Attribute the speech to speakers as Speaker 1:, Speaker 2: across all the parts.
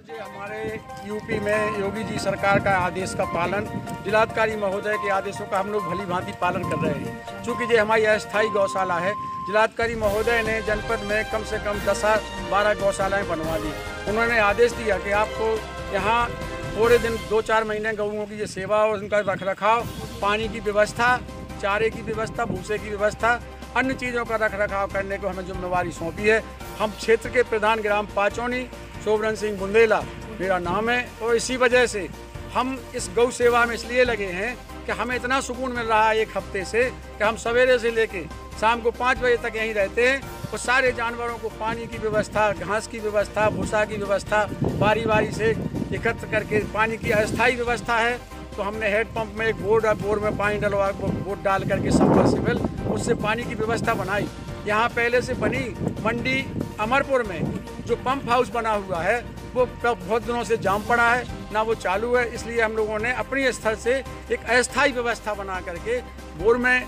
Speaker 1: आज हमारे यूपी में योगी जी सरकार का आदेश का पालन, जिलाधिकारी महोदय के आदेशों का हम लोग भली भांति पालन कर रहे हैं। चूँकि ये हमारी अस्थायी गौशाला है, जिलाधिकारी महोदय ने जनपद में कम से कम 10-12 गौशालाएँ बनवा दी। उन्होंने आदेश दिया कि आपको यहाँ पूरे दिन 2-4 महीने गऊओं की ये सेवा और उनका रखरखाव, पानी की व्यवस्था, चारे की व्यवस्था, भूसे की व्यवस्था, अन्य चीज़ों का रखरखाव करने को हमें जिम्मेवारी सौंपी है। हम क्षेत्र के प्रधान ग्राम पाचौनी शोभरन सिंह बुंदेला मेरा नाम है, और इसी वजह से हम इस गौ सेवा में इसलिए लगे हैं कि हमें इतना सुकून मिल रहा है एक हफ्ते से कि हम सवेरे से लेके शाम को 5 बजे तक यहीं रहते हैं और सारे जानवरों को पानी की व्यवस्था, घास की व्यवस्था, भूसा की व्यवस्था बारी बारी से एकत्र करके पानी की अस्थायी व्यवस्था है। तो हमने हेड पंप में एक बोर में पानी डलवा बोट डाल करके सबमर्सिबल उससे पानी की व्यवस्था बनाई। यहाँ पहले से बनी मंडी अमरपुर में जो पंप हाउस बना हुआ है वो बहुत दिनों से जाम पड़ा है, ना वो चालू है। इसलिए हम लोगों ने अपनी स्तर से एक अस्थायी व्यवस्था बना करके बोर में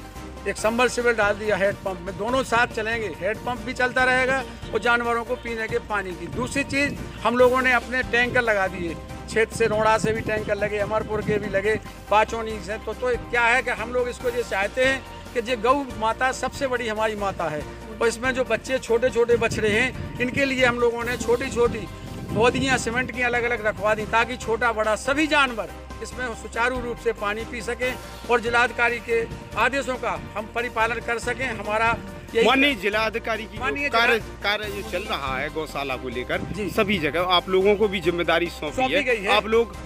Speaker 1: एक सबमर्सिबल डाल दिया। हेड पंप में दोनों साथ चलेंगे, हेड पंप भी चलता रहेगा और जानवरों को पीने के पानी की। दूसरी चीज़ हम लोगों ने अपने टैंकर लगा दिए, क्षेत्र से रोड़ा से भी टैंकर लगे, अमरपुर के भी लगे, पाचौनी से। तो क्या है कि हम लोग इसको ये चाहते हैं कि ये गौ माता सबसे बड़ी हमारी माता है, और इसमें जो बच्चे छोटे छोटे बछड़े हैं इनके लिए हम लोगों ने छोटी छोटी पौधियाँ सीमेंट की अलग अलग रखवा दी, ताकि छोटा बड़ा सभी जानवर इसमें सुचारू रूप से पानी पी सकें और जिलाधिकारी के आदेशों का हम परिपालन कर सकें। हमारा
Speaker 2: माननीय जिलाधिकारी की कार्य जो चल रहा है गौशाला को लेकर सभी जगह आप लोगों को भी जिम्मेदारी सौंपी है। आप लोग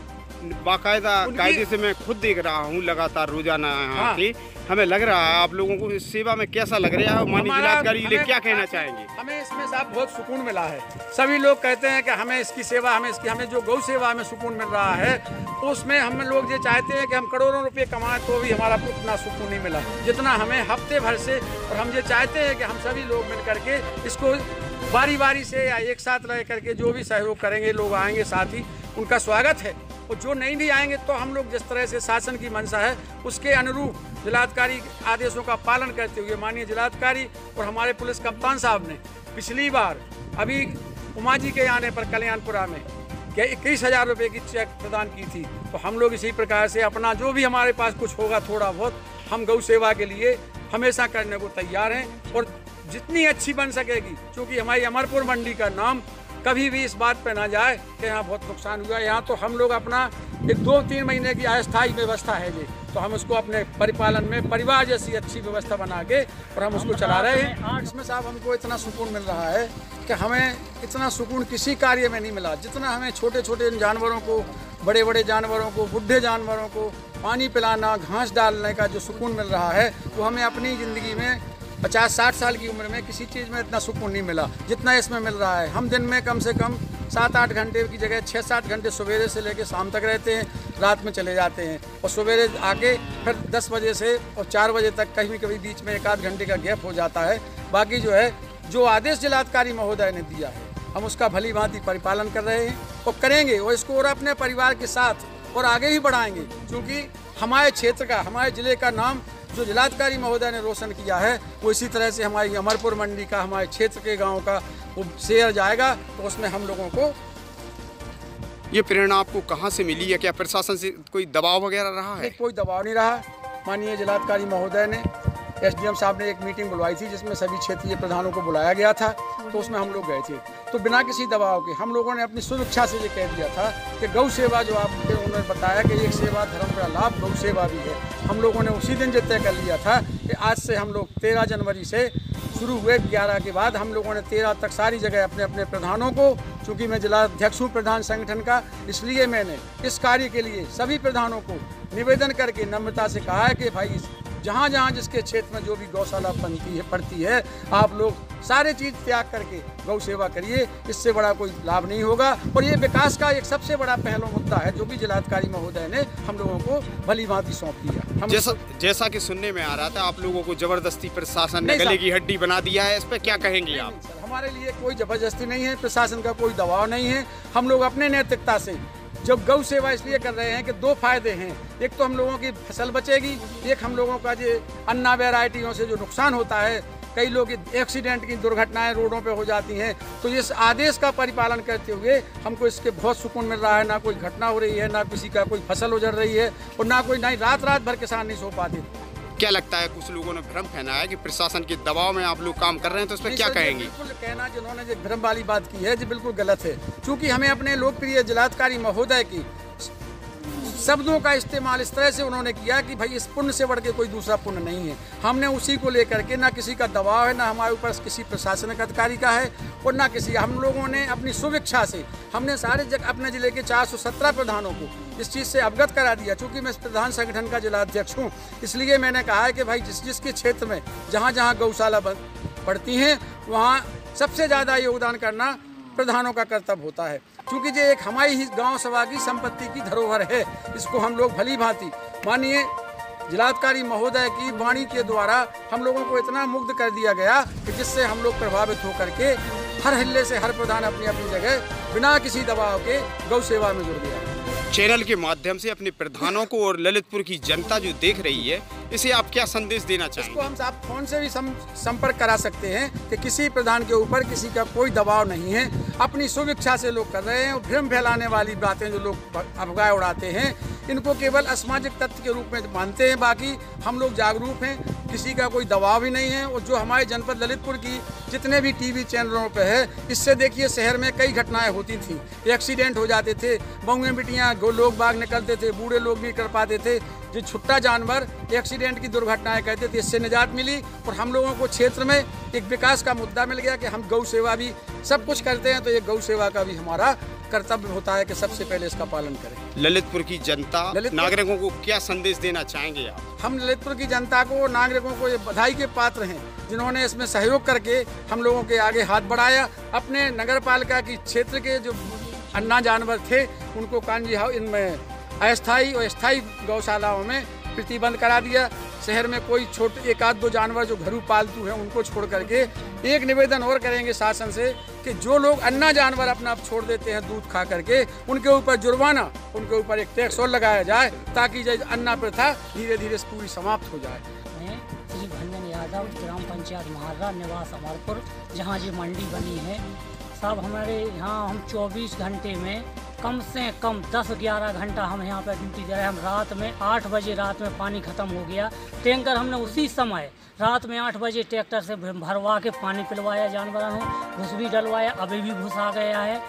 Speaker 2: बाकायदा कायदे से मैं खुद देख रहा हूँ लगातार रोजाना यहाँ के, हमें लग रहा है आप लोगों को इस सेवा में कैसा लग रहा है? माननीय जिलाधिकारी के लिए क्या कहना चाहेंगे?
Speaker 1: हमें इसमें साहब बहुत सुकून मिला है। सभी लोग कहते हैं कि हमें इसकी सेवा, हमें जो गौ सेवा में सुकून मिल रहा है, तो उसमें हम लोग ये चाहते हैं कि हम करोड़ों रुपए कमाएं तो भी हमारा उतना सुकून नहीं मिला जितना हमें हफ्ते भर से। और हम ये चाहते हैं कि हम सभी लोग मिल करके इसको बारी बारी से या एक साथ रह करके जो भी सहयोग करेंगे, लोग आएंगे साथ ही उनका स्वागत है, और जो नहीं भी आएंगे तो हम लोग जिस तरह से शासन की मंशा है उसके अनुरूप जिलाधिकारी आदेशों का पालन करते हुए माननीय जिलाधिकारी और हमारे पुलिस कप्तान साहब ने पिछली बार अभी उमा जी के आने पर कल्याणपुरा में 21,000 रुपये की चेक प्रदान की थी। तो हम लोग इसी प्रकार से अपना जो भी हमारे पास कुछ होगा थोड़ा बहुत हम गौ सेवा के लिए हमेशा करने को तैयार हैं, और जितनी अच्छी बन सकेगी। क्योंकि हमारी अमरपुर मंडी का नाम कभी भी इस बात पे ना जाए कि यहाँ बहुत नुकसान हुआ। यहाँ तो हम लोग अपना एक 2-3 महीने की अस्थायी व्यवस्था है ये, तो हम उसको अपने परिपालन में परिवार जैसी अच्छी व्यवस्था बना के और हम उसको चला रहे हैं। इसमें साहब हमको इतना सुकून मिल रहा है कि हमें इतना सुकून किसी कार्य में नहीं मिला जितना हमें छोटे छोटे जानवरों को, बड़े बड़े जानवरों को, बुढ़े जानवरों को पानी पिलाना, घास डालने का जो सुकून मिल रहा है वो हमें अपनी ज़िंदगी में 50-60 साल की उम्र में किसी चीज़ में इतना सुकून नहीं मिला जितना इसमें मिल रहा है। हम दिन में कम से कम 7-8 घंटे की जगह 6-7 घंटे सवेरे से लेकर शाम तक रहते हैं, रात में चले जाते हैं, और सवेरे आके फिर 10 बजे से और 4 बजे तक कभी कभी बीच में 1-8 घंटे का गैप हो जाता है। बाकी जो है जो आदेश जिलाधिकारी महोदय ने दिया है हम उसका भली भांति परिपालन कर रहे हैं और करेंगे, और इसको और अपने परिवार के साथ और आगे भी बढ़ाएंगे। क्योंकि हमारे क्षेत्र का, हमारे ज़िले का नाम जो जिलाधिकारी महोदय ने रोशन किया है वो इसी तरह से हमारी अमरपुर मंडी का, हमारे क्षेत्र के गांव का वो शेयर जाएगा। तो उसमें हम लोगों को
Speaker 2: ये प्रेरणा आपको कहां से मिली है? क्या प्रशासन से कोई दबाव वगैरह रहा है?
Speaker 1: कोई दबाव नहीं रहा। माननीय जिलाधिकारी महोदय ने, एसडीएम साहब ने एक मीटिंग बुलवाई थी जिसमें सभी क्षेत्रीय प्रधानों को बुलाया गया था, तो उसमें हम लोग गए थे। तो बिना किसी दबाव के हम लोगों ने अपनी स्वेच्छा से ये कह दिया था कि गौ सेवा जो आपके उन्होंने बताया कि एक सेवा धर्म का लाभ गौ सेवा भी है। हम लोगों ने उसी दिन तय कर लिया था कि आज से हम लोग 13 जनवरी से शुरू हुए, 11 के बाद हम लोगों ने 13 तक सारी जगह अपने अपने प्रधानों को, चूँकि मैं जिलाध्यक्ष हूँ प्रधान संगठन का, इसलिए मैंने इस कार्य के लिए सभी प्रधानों को निवेदन करके नम्रता से कहा है कि भाई जहाँ जहाँ जिसके क्षेत्र में जो भी गौशाला पड़ती है आप लोग सारे चीज़ त्याग करके गौ सेवा करिए, इससे बड़ा कोई लाभ नहीं होगा। और ये विकास का एक सबसे बड़ा पहलू मुद्दा है जो भी जिलाधिकारी महोदय ने हम लोगों को भली भांति सौंप दिया।
Speaker 2: जैसा कि सुनने में आ रहा था आप लोगों को जबरदस्ती प्रशासन ने गले की हड्डी बना दिया है, इस पर क्या कहेंगे आप?
Speaker 1: हमारे लिए कोई जबरदस्ती नहीं है, प्रशासन का कोई दबाव नहीं है। हम लोग अपने नैतिकता से जब गौ सेवा इसलिए कर रहे हैं कि 2 फायदे हैं। एक तो हम लोगों की फसल बचेगी, एक हम लोगों का जो अन्ना वैरायटियों से जो नुकसान होता है कई लोग एक्सीडेंट की दुर्घटनाएं रोडों पे हो जाती हैं। तो इस आदेश का परिपालन करते हुए हमको इसके बहुत सुकून मिल रहा है। ना कोई घटना हो रही है, ना किसी का कोई फसल उजड़ रही है और ना कोई रात भर किसान नहीं सो पाते।
Speaker 2: क्या लगता है, कुछ लोगों ने भ्रम फैलाया है कि प्रशासन के दबाव में आप लोग काम कर रहे हैं, तो इस पर क्या कहेंगे?
Speaker 1: बिल्कुल कहना जिन्होंने जो भ्रम वाली बात की है जी बिल्कुल गलत है। क्योंकि हमें अपने लोकप्रिय जिलाधिकारी महोदय की शब्दों का इस्तेमाल इस तरह से उन्होंने किया कि भाई इस पुण्य से बढ़ के कोई दूसरा पुण्य नहीं है। हमने उसी को लेकर के ना किसी का दबाव है, ना हमारे ऊपर किसी प्रशासनिक अधिकारी का है और ना किसी, हम लोगों ने अपनी शुभेच्छा से हमने सारे अपने जिले के 417 प्रधानों को इस चीज़ से अवगत करा दिया। चूँकि मैं इस प्रधान संगठन का जिलाध्यक्ष हूँ, इसलिए मैंने कहा है कि भाई जिसके क्षेत्र में जहाँ जहाँ गौशाला पड़ती हैं वहाँ सबसे ज़्यादा योगदान करना प्रधानों का कर्तव्य होता है। क्योंकि ये एक हमारी ही गांव सभा की संपत्ति की धरोहर है। इसको हम लोग भली भांति मानिए जिलाधिकारी महोदय की वाणी के द्वारा हम लोगों को इतना मुग्ध कर दिया गया कि जिससे हम लोग प्रभावित होकर के हर हल्ले से हर प्रधान अपनी अपनी जगह बिना किसी दबाव के गौ सेवा में जुड़ गया है।
Speaker 2: चैनल के माध्यम से अपने प्रधानों को और ललितपुर की जनता जो देख रही है, इसे आप क्या संदेश देना चाहेंगे?
Speaker 1: इसको हम आप फोन से भी संपर्क करा सकते हैं कि किसी प्रधान के ऊपर किसी का कोई दबाव नहीं है। अपनी शुभेच्छा से लोग कर रहे हैं। भ्रम फैलाने वाली बातें जो लोग अफवाह उड़ाते हैं, इनको केवल असामाजिक तत्व के रूप में मानते हैं। बाकी हम लोग जागरूक हैं, किसी का कोई दबाव ही नहीं है। और जो हमारे जनपद ललितपुर की जितने भी टीवी चैनलों पे है, इससे देखिए शहर में कई घटनाएं होती थी, एक्सीडेंट हो जाते थे, बहुएं बिटियाँ लोग बाग निकलते थे, बूढ़े लोग नहीं कर पाते थे। जो छुट्टा जानवर एक्सीडेंट की दुर्घटनाएं कहते थे, इससे निजात मिली। और हम लोगों को क्षेत्र में एक विकास का मुद्दा मिल गया कि हम गौ सेवा भी सब कुछ करते हैं, तो ये गौ सेवा का भी हमारा कर्तव्य होता है कि सबसे पहले इसका पालन करें।
Speaker 2: ललितपुर की जनता नागरिकों को क्या संदेश देना चाहेंगे आप?
Speaker 1: हम ललितपुर की जनता को, नागरिकों को ये बधाई के पात्र हैं जिन्होंने इसमें सहयोग करके हम लोगों के आगे हाथ बढ़ाया। अपने नगर पालिका की क्षेत्र के जो अन्ना जानवर थे उनको कांजी हाउस इनमें अस्थायी और स्थायी गौशालाओं में प्रतिबंध करा दिया। शहर में कोई छोटे एक आध दो जानवर जो घरेलू पालतू हैं उनको छोड़ करके एक निवेदन और करेंगे शासन से कि जो लोग अन्ना जानवर अपना आप छोड़ देते हैं दूध खा करके, उनके ऊपर जुर्माना, उनके ऊपर एक टैक्स और लगाया जाए ताकि अन्ना प्रथा धीरे धीरे पूरी समाप्त हो जाए।
Speaker 3: मैं श्री भंजन यादव, ग्राम पंचायत महारा, निवास अमरपुर, जहाँ ये मंडी बनी है। साहब हमारे यहाँ हम 24 घंटे में कम से कम 10-11 घंटा हम यहाँ पर ड्यूटी दे रहे हैं। हम रात में 8 बजे रात में पानी ख़त्म हो गया, टैंकर हमने उसी समय रात में 8 बजे ट्रैक्टर से भरवा के पानी पिलवाया, जानवरों को घुस भी डलवाया, अभी भी घुस आ गया है।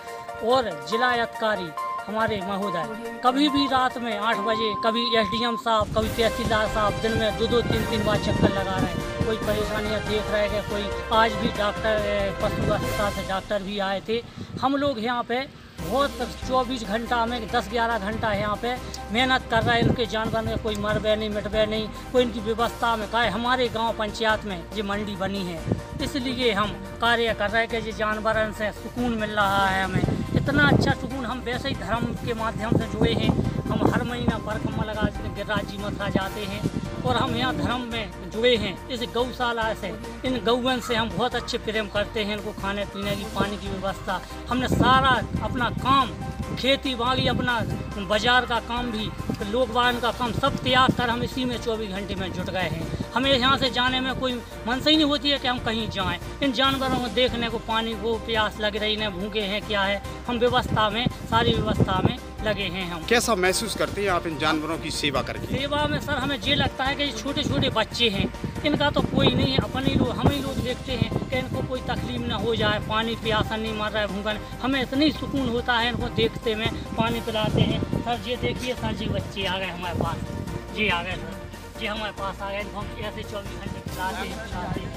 Speaker 3: और जिला अधिकारी हमारे महोदय कभी भी रात में 8 बजे, कभी SDM साहब, कभी तहसीलदार साहब दिन में 2-2, 3-3 बार चक्कर लगा रहे हैं। कोई परेशानियां देख रहे हैं, कोई आज भी डॉक्टर पशु अस्पताल से डॉक्टर भी आए थे। हम लोग यहाँ पे बहुत 24 घंटा में 10-11 घंटा यहाँ पे मेहनत कर रहे हैं। इनके जानवर में कोई मरबे नहीं, मिटबे नहीं, कोई इनकी व्यवस्था में का हमारे गांव पंचायत में ये मंडी बनी है, इसलिए हम कार्य कर रहे हैं कि ये जानवरों से सुकून मिल रहा है। हमें इतना अच्छा सुकून, हम वैसे ही धर्म के माध्यम से जुड़े हैं। हम हर महीना परिक्रमा लगा गिरिराज जी मथुरा जाते हैं और हम यहाँ धर्म में जुड़े हैं। इस गौशाला से, इन गौवन से हम बहुत अच्छे प्रेम करते हैं। इनको खाने पीने की, पानी की व्यवस्था, हमने सारा अपना काम, खेती बाड़ी, अपना बाजार का काम भी, लोक वाहन का काम सब त्याग कर हम इसी में 24 घंटे में जुट गए हैं। हमें यहाँ से जाने में कोई मनसा ही नहीं होती है कि हम कहीं जाएं। इन जानवरों को देखने को, पानी को प्यास लग रही है, भूखे हैं क्या है, हम व्यवस्था में, सारी व्यवस्था में लगे हैं। हम
Speaker 2: कैसा महसूस करते हैं आप इन जानवरों की सेवा करके?
Speaker 3: सेवा में सर हमें ये लगता है कि ये छोटे छोटे बच्चे हैं, इनका तो कोई नहीं है, अपने लोग, हम ही लोग देखते हैं कि इनको कोई तकलीफ ना हो जाए, पानी प्यासा नहीं मर रहा है, भूखा नहीं। हमें इतनी सुकून होता है इनको देखते में, पानी पिलाते हैं। सर ये देखिए सर जी, बच्चे आ गए हमारे पास, जी आ गए सर जी हमारे पास आ गए। इनको हम ऐसे 24 घंटे पिलाते हैं,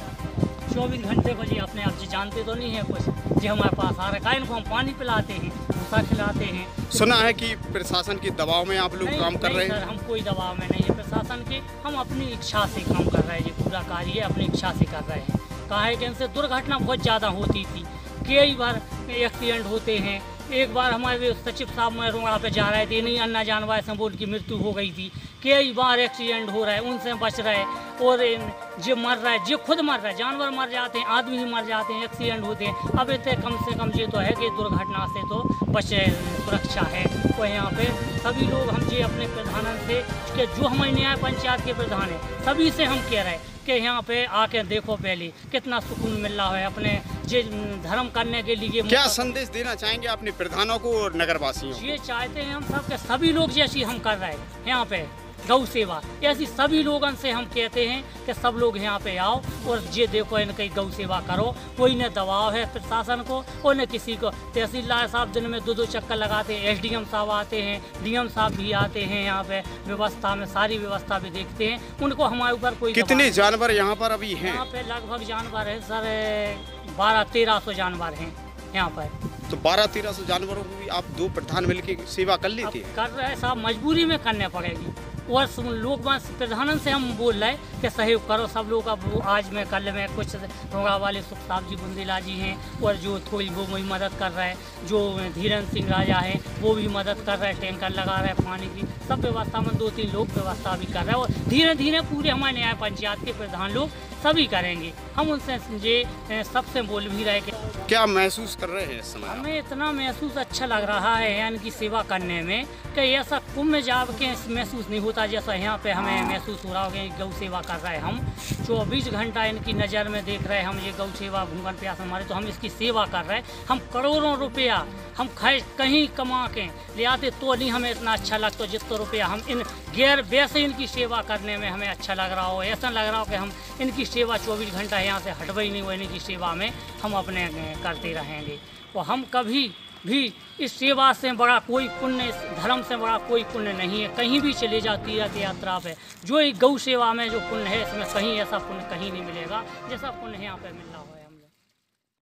Speaker 3: 24 घंटे को जी अपने आप जी जानते तो नहीं है कुछ, जी हमारे पास आ रखा है। इनको हम पानी पिलाते हैं, भूसा खिलाते हैं।
Speaker 2: सुना है कि प्रशासन के दबाव में आप लोग काम कर रहे हैं?
Speaker 3: सर हम कोई दबाव में नहीं है प्रशासन के, हम अपनी इच्छा से काम कर रहे हैं। ये पूरा कार्य अपनी इच्छा से कर रहे हैं। कहा है कि इनसे दुर्घटना बहुत ज़्यादा होती थी, कई बार एक्सीडेंट होते हैं। एक बार हमारे सचिव साहब में रोड़ा पे जा रहे थे, नहीं अन्ना जानवर से बोल की मृत्यु हो गई थी। कई बार एक्सीडेंट हो रहा है, उनसे बच रहे। और जो मर रहा है, जो खुद मर रहा है, जानवर मर जाते हैं, आदमी ही मर जाते हैं, एक्सीडेंट होते हैं। अब इतने कम से कम ये तो है कि दुर्घटना से तो बचे, सुरक्षा है। तो यहाँ पे सभी लोग हम ये अपने प्रधान से, कि जो हमारे न्याय पंचायत के प्रधान हैं, सभी से हम कह रहे हैं कि यहाँ पे आके देखो पहले कितना सुकून मिल रहा है अपने जे धर्म करने के लिए।
Speaker 2: क्या संदेश देना चाहेंगे अपने प्रधानों को और नगरवासियों को?
Speaker 3: ये चाहते हैं हम सब के सभी लोग जैसी हम कर रहे हैं यहाँ पे गौ सेवा, ऐसी सभी लोगों से हम कहते हैं कि सब लोग यहाँ पे आओ और ये देखो इनकी गौ सेवा करो। कोई न दबाव है प्रशासन को और न किसी को। तहसीलदार साहब दिन में 2-2 चक्कर लगाते हैं, एसडीएम साहब आते हैं, डीएम साहब भी आते हैं यहाँ पे व्यवस्था में, सारी व्यवस्था भी देखते हैं। उनको हमारे ऊपर कोई
Speaker 2: कितने जानवर यहाँ पर अभी हैं?
Speaker 3: यहाँ पे लगभग जानवर है सर 1200-1300 जानवर हैं यहाँ पर।
Speaker 2: तो 1200-1300 जानवरों को भी आप 2 प्रधान मिलकर सेवा कर लेते हैं?
Speaker 3: कर रहे हैं साहब, मजबूरी में करने पड़ेगी। और लोग प्रधान से हम बोल रहे हैं कि सहयोग करो सब लोग। अब आज में कल में कुछ रोड़ा वाले सुख साहब जी बुंदेला जी हैं और जो थोड़ी वो वही मदद कर रहे हैं, जो धीरेन्द्र सिंह राजा हैं वो भी मदद कर रहे हैं, टैंकर लगा रहे हैं पानी की, सब व्यवस्था में 2-3 लोग व्यवस्था भी कर रहे हैं। और धीरे धीरे पूरे हमारे न्याय पंचायत के प्रधान लोग सभी करेंगे। हम उनसे ये सबसे बोल भी रहे कि
Speaker 2: क्या महसूस कर रहे हैं इस समय?
Speaker 3: हमें इतना महसूस अच्छा लग रहा है इनकी सेवा करने में कि ऐसा कुंभ में जाके महसूस नहीं होता जैसा यहाँ पे हमें महसूस हो रहा होगा। गौ सेवा कर रहे हैं हम 24 घंटा इनकी नज़र में देख रहे हैं हम। ये गौ सेवा भूगन प्यास हमारे, तो हम इसकी सेवा कर रहे हैं। हम करोड़ों रुपया हम कहीं कमा के ले आते तो नहीं हमें इतना अच्छा लगता जितना रुपया हम इन गैर वैसे इनकी सेवा करने में हमें अच्छा लग रहा हो। ऐसा लग रहा हो कि हम इनकी सेवा 24 घंटा यहाँ से हटवा ही नहीं हो, इनकी सेवा में हम अपने करते रहेंगे। तो हम कभी भी इस सेवा से बड़ा कोई पुण्य, इस धर्म से बड़ा कोई पुण्य नहीं है। कहीं भी चले जाओ तीर्थ यात्रा पे, जो गौ सेवा में जो पुण्य है इसमें कहीं ऐसा पुण्य कहीं नहीं मिलेगा जैसा पुण्य यहाँ पे मिल रहा हो।